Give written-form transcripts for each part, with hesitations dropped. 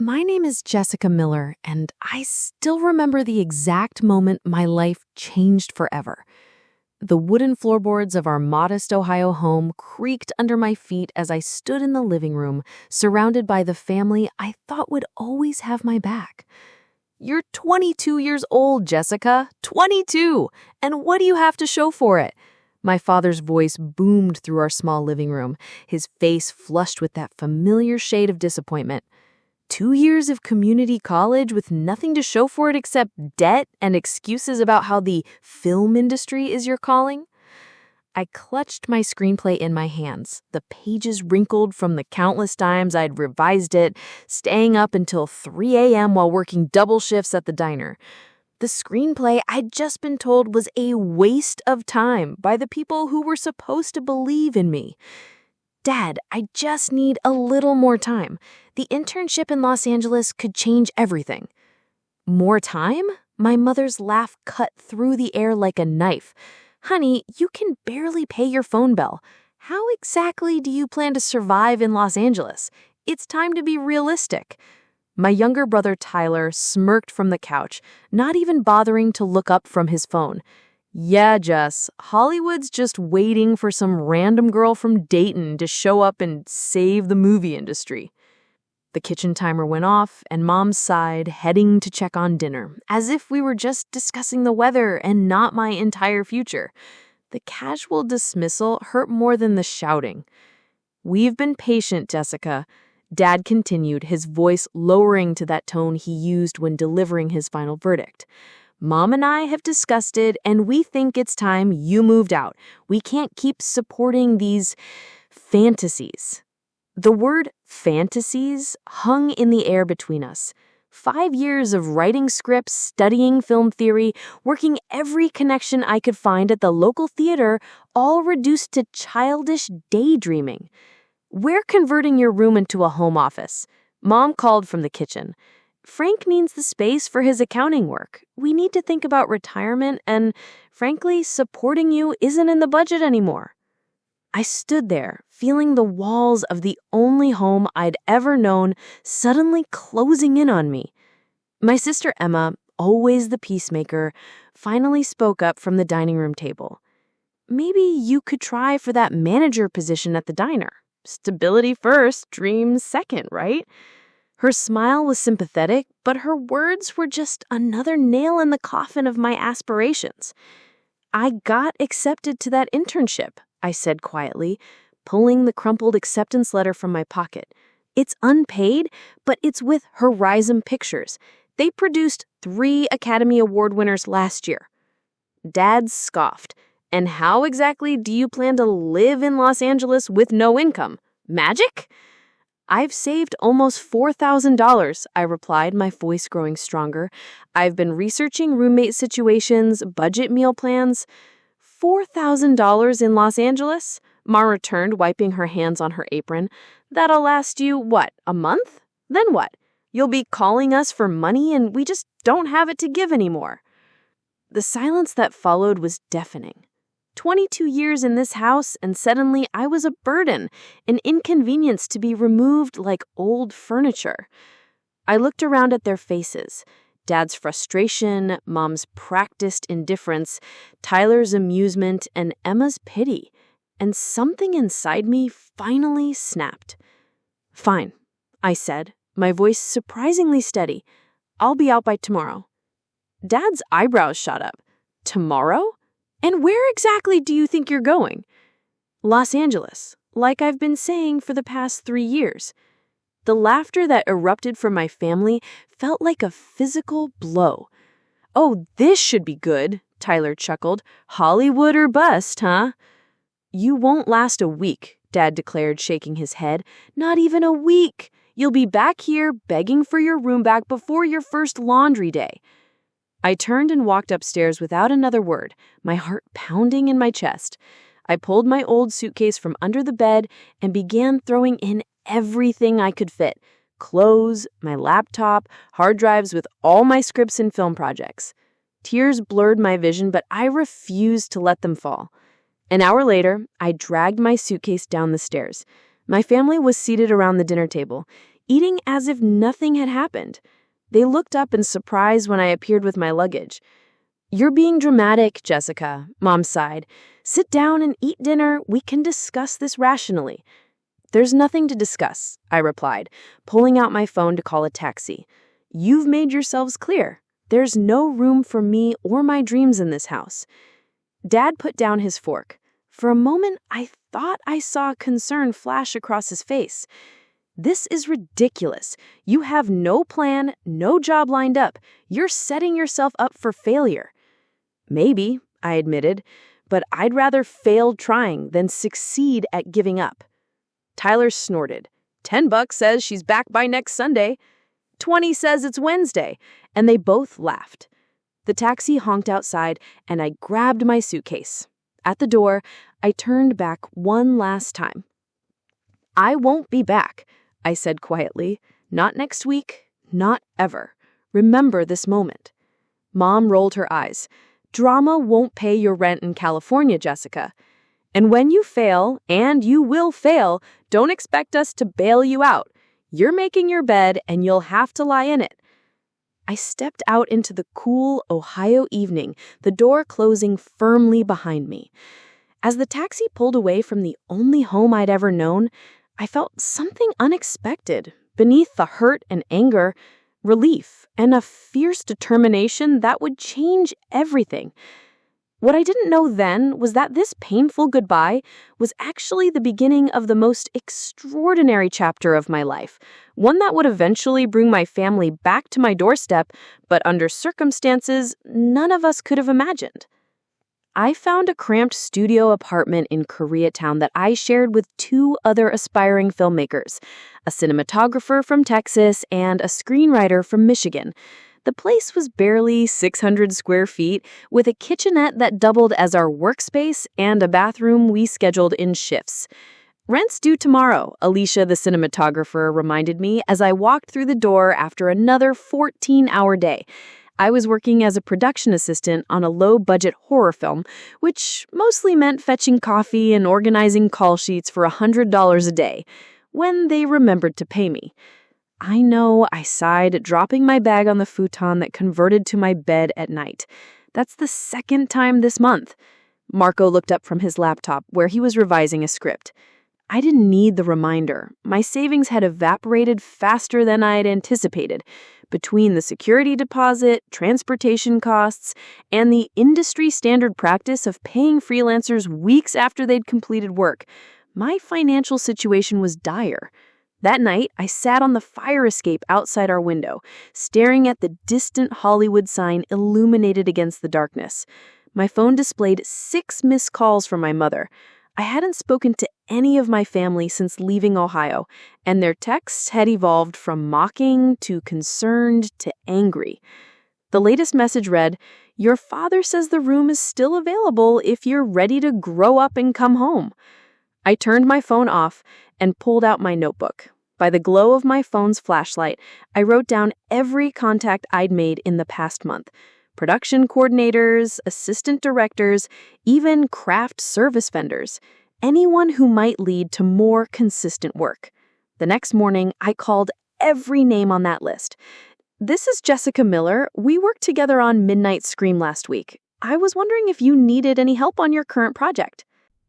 My name is Jessica Miller, and I still remember the exact moment my life changed forever. The wooden floorboards of our modest Ohio home creaked under my feet as I stood in the living room, surrounded by the family I thought would always have my back. You're 22 years old, Jessica. 22! And what do you have to show for it? My father's voice boomed through our small living room, his face flushed with that familiar shade of disappointment. 2 years of community college with nothing to show for it except debt and excuses about how the film industry is your calling? I clutched my screenplay in my hands, the pages wrinkled from the countless times I'd revised it, staying up until 3 a.m. while working double shifts at the diner. The screenplay I'd just been told was a waste of time by the people who were supposed to believe in me. Dad, I just need a little more time. The internship in Los Angeles could change everything. More time? My mother's laugh cut through the air like a knife. Honey, you can barely pay your phone bill. How exactly do you plan to survive in Los Angeles? It's time to be realistic. My younger brother Tyler smirked from the couch, not even bothering to look up from his phone. Yeah, Jess, Hollywood's just waiting for some random girl from Dayton to show up and save the movie industry. The kitchen timer went off, and Mom sighed, heading to check on dinner, as if we were just discussing the weather and not my entire future. The casual dismissal hurt more than the shouting. We've been patient, Jessica. Dad continued, his voice lowering to that tone he used when delivering his final verdict. Mom and I have discussed it, and we think it's time you moved out. We can't keep supporting these fantasies. The word fantasies hung in the air between us. 5 years of writing scripts, studying film theory, working every connection I could find at the local theater, all reduced to childish daydreaming. We're converting your room into a home office. Mom called from the kitchen. Frank needs the space for his accounting work. We need to think about retirement, and frankly, supporting you isn't in the budget anymore. I stood there, feeling the walls of the only home I'd ever known suddenly closing in on me. My sister Emma, always the peacemaker, finally spoke up from the dining room table. Maybe you could try for that manager position at the diner. Stability first, dreams second, right? Her smile was sympathetic, but her words were just another nail in the coffin of my aspirations. I got accepted to that internship, I said quietly, pulling the crumpled acceptance letter from my pocket. It's unpaid, but it's with Horizon Pictures. They produced 3 Academy Award winners last year. Dad scoffed. And how exactly do you plan to live in Los Angeles with no income? Magic? I've saved almost $4,000, I replied, my voice growing stronger. I've been researching roommate situations, budget meal plans. $4,000 in Los Angeles? Ma returned, wiping her hands on her apron. That'll last you, what, a month? Then what? You'll be calling us for money and we just don't have it to give anymore. The silence that followed was deafening. 22 years in this house, and suddenly I was a burden, an inconvenience to be removed like old furniture. I looked around at their faces. Dad's frustration, Mom's practiced indifference, Tyler's amusement, and Emma's pity. And something inside me finally snapped. Fine, I said, my voice surprisingly steady. I'll be out by tomorrow. Dad's eyebrows shot up. Tomorrow? And where exactly do you think you're going? Los Angeles, like I've been saying for the past 3 years. The laughter that erupted from my family felt like a physical blow. Oh, this should be good, Tyler chuckled. Hollywood or bust, huh? You won't last a week, Dad declared, shaking his head. Not even a week. You'll be back here begging for your room back before your first laundry day. I turned and walked upstairs without another word, my heart pounding in my chest. I pulled my old suitcase from under the bed and began throwing in everything I could fit. Clothes, my laptop, hard drives with all my scripts and film projects. Tears blurred my vision, but I refused to let them fall. An hour later, I dragged my suitcase down the stairs. My family was seated around the dinner table. eating as if nothing had happened. They looked up in surprise when I appeared with my luggage. "You're being dramatic, Jessica," Mom sighed. "Sit down and eat dinner. We can discuss this rationally." "There's nothing to discuss," I replied, pulling out my phone to call a taxi. "You've made yourselves clear. There's no room for me or my dreams in this house." Dad put down his fork. For a moment, I thought I saw concern flash across his face. "This is ridiculous. You have no plan, no job lined up. You're setting yourself up for failure." "Maybe," I admitted, "but I'd rather fail trying than succeed at giving up." Tyler snorted. $10 says she's back by next Sunday. 20 says it's Wednesday, and they both laughed. The taxi honked outside, and I grabbed my suitcase. At the door, I turned back one last time. "I won't be back," I said quietly. "Not next week, not ever. Remember this moment." Mom rolled her eyes. "Drama won't pay your rent in California, Jessica. And when you fail, and you will fail, don't expect us to bail you out. You're making your bed, and you'll have to lie in it." I stepped out into the cool Ohio evening, the door closing firmly behind me. As the taxi pulled away from the only home I'd ever known, I felt something unexpected. Beneath the hurt and anger, relief, and a fierce determination that would change everything. What I didn't know then was that this painful goodbye was actually the beginning of the most extraordinary chapter of my life, one that would eventually bring my family back to my doorstep, but under circumstances none of us could have imagined. I found a cramped studio apartment in Koreatown that I shared with 2 other aspiring filmmakers, a cinematographer from Texas and a screenwriter from Michigan. The place was barely 600 square feet, with a kitchenette that doubled as our workspace and a bathroom we scheduled in shifts. "Rent's due tomorrow," Alicia, the cinematographer, reminded me as I walked through the door after another 14-hour day. I was working as a production assistant on a low-budget horror film, which mostly meant fetching coffee and organizing call sheets for $100 a day, when they remembered to pay me. "I know," I sighed, dropping my bag on the futon that converted to my bed at night. "That's the 2nd time this month." Marco looked up from his laptop, where he was revising a script. I didn't need the reminder. My savings had evaporated faster than I had anticipated. Between the security deposit, transportation costs, and the industry standard practice of paying freelancers weeks after they'd completed work, my financial situation was dire. That night, I sat on the fire escape outside our window, staring at the distant Hollywood sign illuminated against the darkness. My phone displayed 6 missed calls from my mother. I hadn't spoken to any of my family since leaving Ohio, and their texts had evolved from mocking to concerned to angry. The latest message read, "Your father says the room is still available if you're ready to grow up and come home." I turned my phone off and pulled out my notebook. By the glow of my phone's flashlight, I wrote down every contact I'd made in the past month. Production coordinators, assistant directors, even craft service vendors. Anyone who might lead to more consistent work. The next morning, I called every name on that list. "This is Jessica Miller. We worked together on Midnight Scream last week. I was wondering if you needed any help on your current project."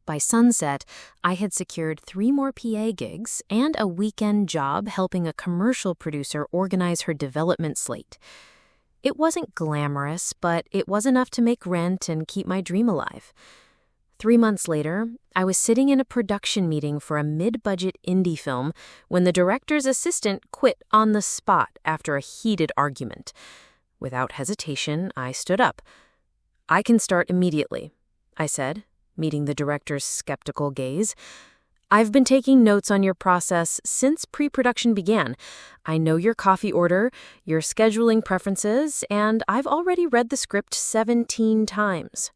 By sunset, I had secured 3 more PA gigs and a weekend job helping a commercial producer organize her development slate. It wasn't glamorous, but it was enough to make rent and keep my dream alive. 3 months later, I was sitting in a production meeting for a mid-budget indie film when the director's assistant quit on the spot after a heated argument. Without hesitation, I stood up. "I can start immediately," I said, meeting the director's skeptical gaze. "I've been taking notes on your process since pre-production began. I know your coffee order, your scheduling preferences, and I've already read the script 17 times.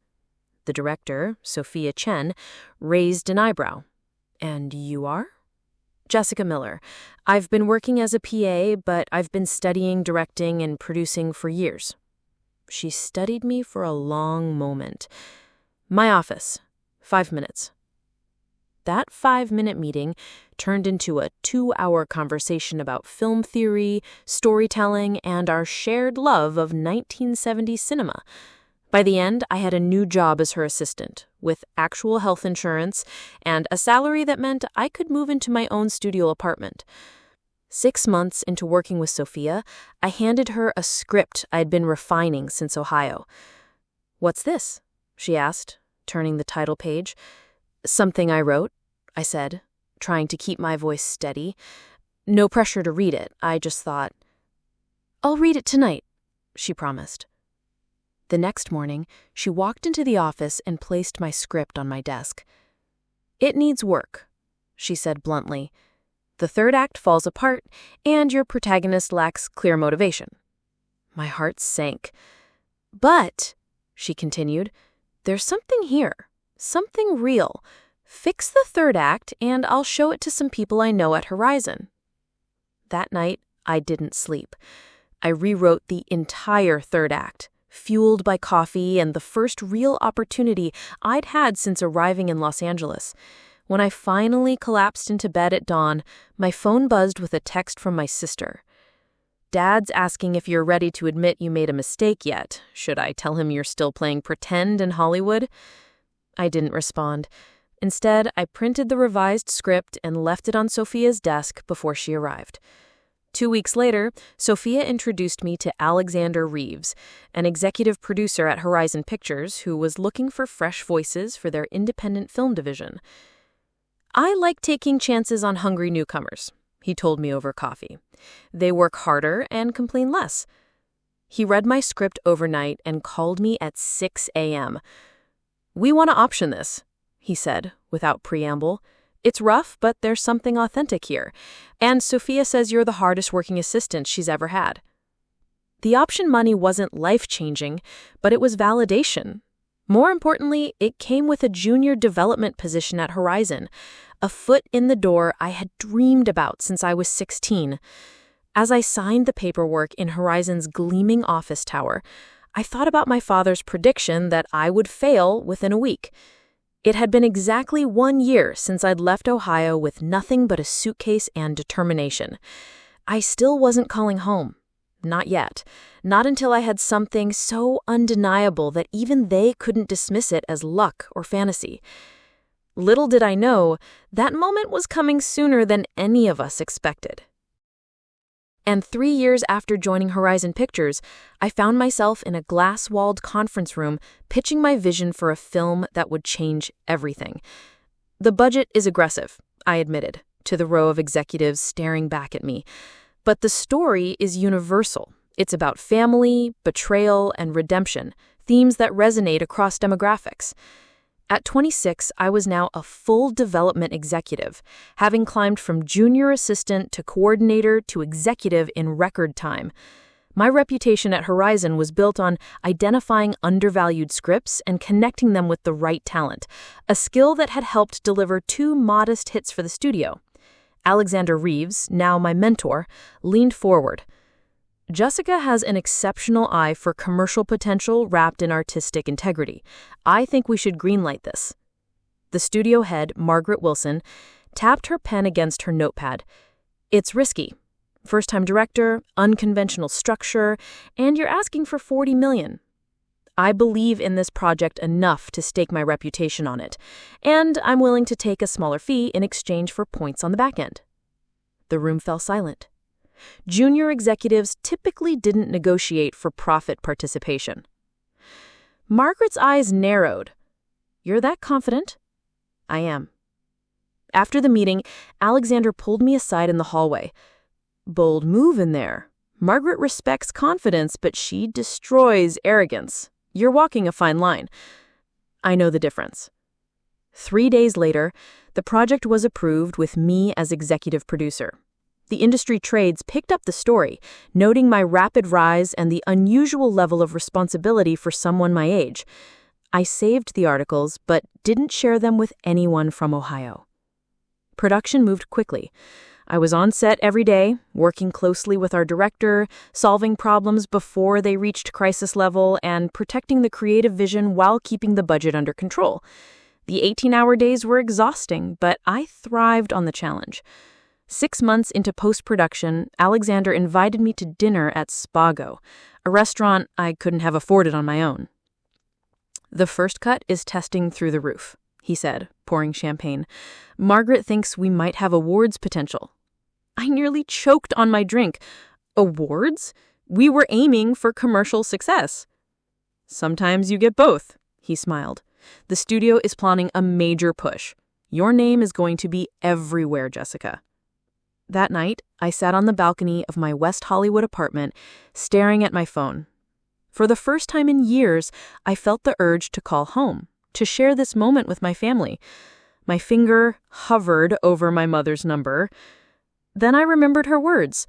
The director, Sophia Chen, raised an eyebrow. "And you are?" "Jessica Miller. I've been working as a PA, but I've been studying, directing, and producing for years." She studied me for a long moment. "My office. 5 minutes." That 5-minute meeting turned into a 2-hour conversation about film theory, storytelling, and our shared love of 1970s cinema. By the end, I had a new job as her assistant, with actual health insurance and a salary that meant I could move into my own studio apartment. 6 months into working with Sophia, I handed her a script I'd been refining since Ohio. "What's this?" she asked, turning the title page. "Something I wrote," I said, trying to keep my voice steady. No pressure to read it, I just thought. "I'll read it tonight," she promised. The next morning, she walked into the office and placed my script on my desk. "It needs work," she said bluntly. "The third act falls apart, and your protagonist lacks clear motivation." My heart sank. "But," she continued, "there's something here, something real. Fix the third act, and I'll show it to some people I know at Horizon." That night, I didn't sleep. I rewrote the entire third act, fueled by coffee and the first real opportunity I'd had since arriving in Los Angeles. When I finally collapsed into bed at dawn, my phone buzzed with a text from my sister. "Dad's asking if you're ready to admit you made a mistake yet. Should I tell him you're still playing pretend in Hollywood?" I didn't respond. Instead, I printed the revised script and left it on Sophia's desk before she arrived. 2 weeks later, Sophia introduced me to Alexander Reeves, an executive producer at Horizon Pictures who was looking for fresh voices for their independent film division. "I like taking chances on hungry newcomers," he told me over coffee. "They work harder and complain less." He read my script overnight and called me at 6 a.m. "We want to option this," he said, without preamble. "It's rough, but there's something authentic here. And Sophia says you're the hardest working assistant she's ever had." The option money wasn't life-changing, but it was validation. More importantly, it came with a junior development position at Horizon, a foot in the door I had dreamed about since I was 16. As I signed the paperwork in Horizon's gleaming office tower, I thought about my father's prediction that I would fail within a week. It had been exactly 1 year since I'd left Ohio with nothing but a suitcase and determination. I still wasn't calling home. Not yet. Not until I had something so undeniable that even they couldn't dismiss it as luck or fantasy. Little did I know, that moment was coming sooner than any of us expected. And 3 years after joining Horizon Pictures, I found myself in a glass-walled conference room pitching my vision for a film that would change everything. "The budget is aggressive," I admitted, to the row of executives staring back at me. "But the story is universal. It's about family, betrayal, and redemption, themes that resonate across demographics." At 26, I was now a full development executive, having climbed from junior assistant to coordinator to executive in record time. My reputation at Horizon was built on identifying undervalued scripts and connecting them with the right talent, a skill that had helped deliver 2 modest hits for the studio. Alexander Reeves, now my mentor, leaned forward. "Jessica has an exceptional eye for commercial potential wrapped in artistic integrity. I think we should greenlight this." The studio head, Margaret Wilson, tapped her pen against her notepad. "It's risky. First-time director, unconventional structure, and you're asking for $40 million. I believe in this project enough to stake my reputation on it, and I'm willing to take a smaller fee in exchange for points on the back end." The room fell silent. Junior executives typically didn't negotiate for profit participation. Margaret's eyes narrowed. "You're that confident?" "I am." After the meeting, Alexander pulled me aside in the hallway. "Bold move in there. Margaret respects confidence, but she destroys arrogance. You're walking a fine line." "I know the difference." 3 days later, the project was approved with me as executive producer. The industry trades picked up the story, noting my rapid rise and the unusual level of responsibility for someone my age. I saved the articles, but didn't share them with anyone from Ohio. Production moved quickly. I was on set every day, working closely with our director, solving problems before they reached crisis level, and protecting the creative vision while keeping the budget under control. The 18-hour days were exhausting, but I thrived on the challenge. 6 months into post-production, Alexander invited me to dinner at Spago, a restaurant I couldn't have afforded on my own. "The first cut is testing through the roof," he said, pouring champagne. "Margaret thinks we might have awards potential." I nearly choked on my drink. Awards? We were aiming for commercial success. "Sometimes you get both," he smiled. "The studio is planning a major push. Your name is going to be everywhere, Jessica." That night, I sat on the balcony of my West Hollywood apartment, staring at my phone. For the first time in years, I felt the urge to call home, to share this moment with my family. My finger hovered over my mother's number. Then I remembered her words.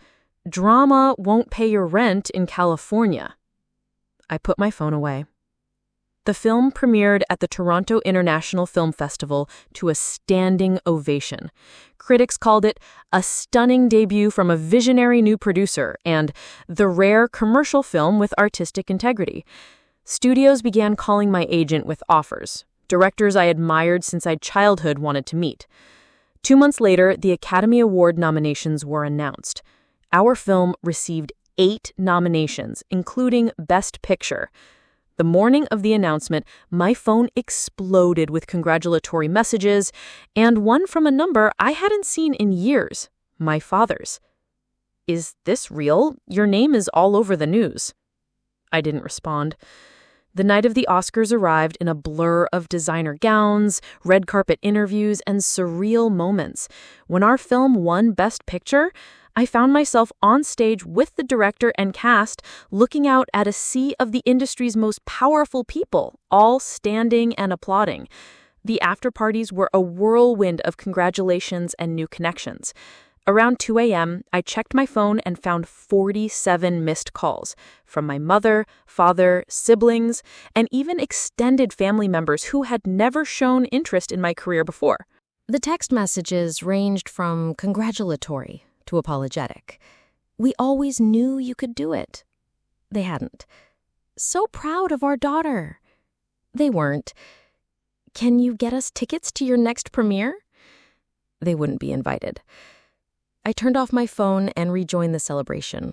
"Drama won't pay your rent in California." I put my phone away. The film premiered at the Toronto International Film Festival to a standing ovation. Critics called it a stunning debut from a visionary new producer and the rare commercial film with artistic integrity. Studios began calling my agent with offers. Directors I admired since I'd childhood wanted to meet. 2 months later, the Academy Award nominations were announced. Our film received 8 nominations, including Best Picture. The morning of the announcement, my phone exploded with congratulatory messages, and one from a number I hadn't seen in years, my father's. "Is this real? Your name is all over the news." I didn't respond. The night of the Oscars arrived in a blur of designer gowns, red carpet interviews, and surreal moments. When our film won Best Picture, I found myself on stage with the director and cast, looking out at a sea of the industry's most powerful people, all standing and applauding. The after-parties were a whirlwind of congratulations and new connections. Around 2 a.m., I checked my phone and found 47 missed calls from my mother, father, siblings, and even extended family members who had never shown interest in my career before. The text messages ranged from congratulatory to apologetic. "We always knew you could do it." They hadn't. "So proud of our daughter." They weren't. "Can you get us tickets to your next premiere?" They wouldn't be invited. I turned off my phone and rejoined the celebration.